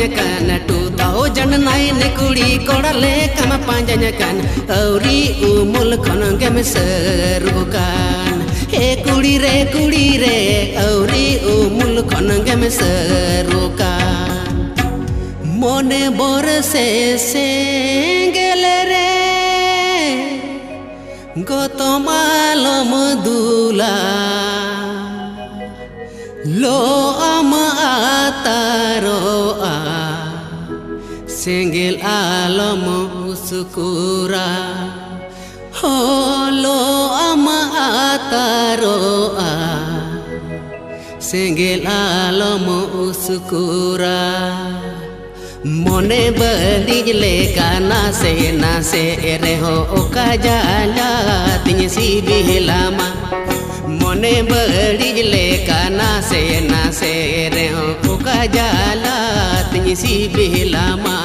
panjanyakan 2009 kuri korale kama panjanyakan auri umul khonong game serukan he kuri re auri umul khonong game serukan mone borse sengele re gotomalom dula lo ama ataroa senggel alam usukura ho lo ama ataroa senggel alam usukura mone balik leka nase reho oka jala tinya si bilama mone balik leka nase reho oka jala tinya si bilama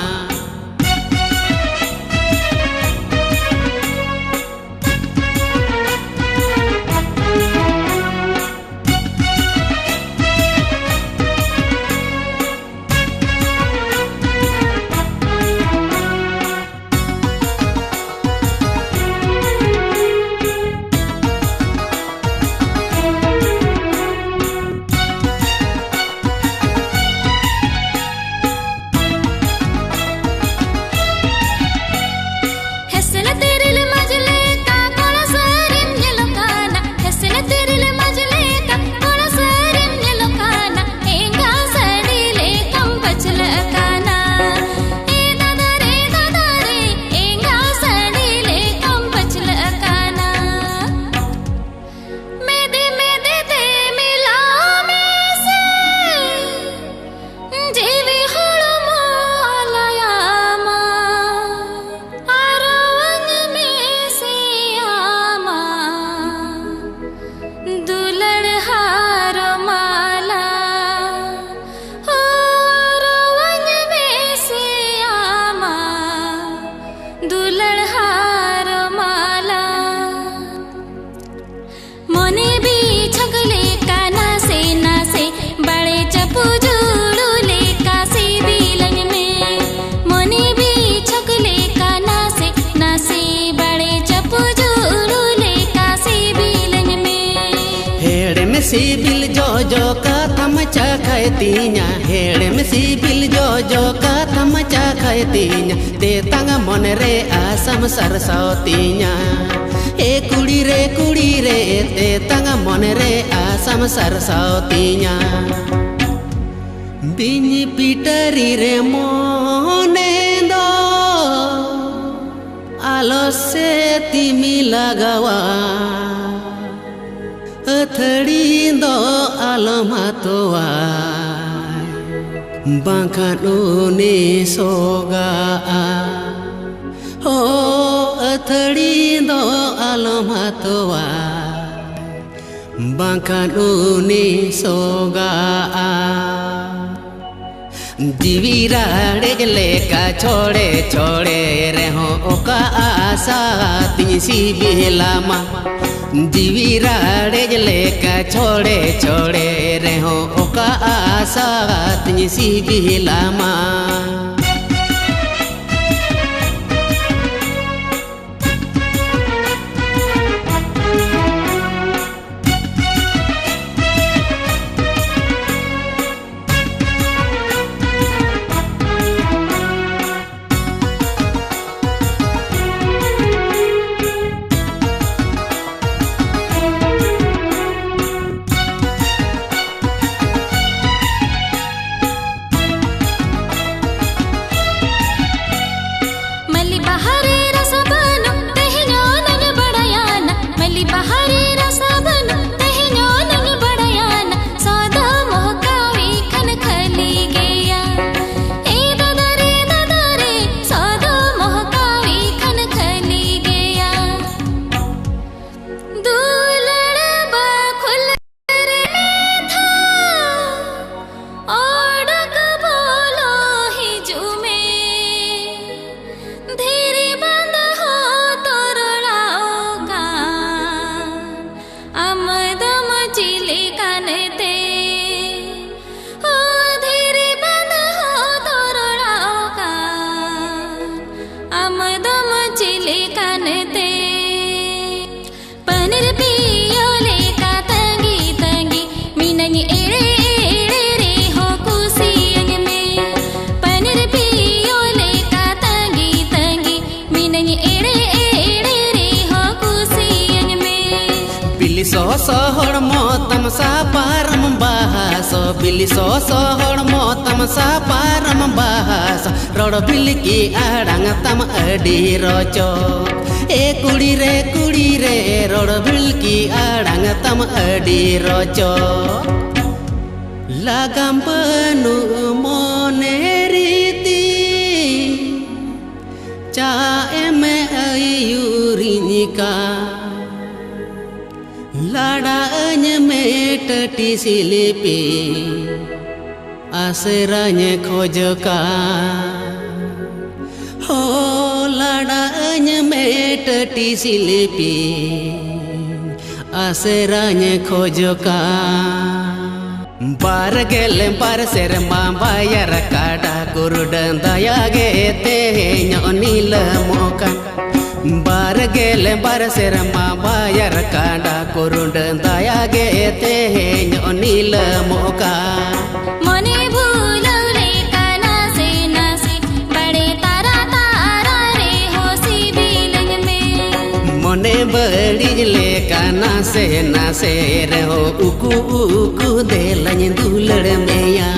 CIBIL जो का तमचा खायतीnya हेड़े में CIBIL जो का तमचा खायतीnya ते तंग मन रे आसम सरसौतीnya ए कुड़ी रे ते तंग मन रे आसम सरसौतीnya बिनी पिटरी रे मोने दो आलो से तिमी लगावा अथड़ी दो आलम हतोआ बांखान उने सोगा हो अथड़ी दो आलम हतोआ बांखान उने सोगा जीवीराड़े लेका छोड़े रहो ओका आशा तिसी बिहलामा जीवीराड़े लेका छोड़े रहो ओका आशा तिसी बिहलामा हड़मो तम सा पारम बाहास बिली सो हड़मो तम सा पारम बाहास रोड बिल की आड़ांग तम अडी रोचो ए कुड़ी रे रोड बिल की आड़ांग तम अडी रोचो लागam पनु मोने रीति चा एमे ayurinika ladanya metati silipi aseranya khojoka ho ladanya metati silipi aseranya khojoka बारगेल बार सेरमा बायर काडा कुरुडन दयागे तेहेन्यो नील मोका बारगेल बार सेरमा बायर काडा कुरुडन दयागे तेहेन्यो नील मोका मने भूलौले काना से नासे बड़े तारा तारा रे होसी बिलंग में मने बड़ीले काना से नासे रे हो उकु उकु दे लኝ दुलड़ में या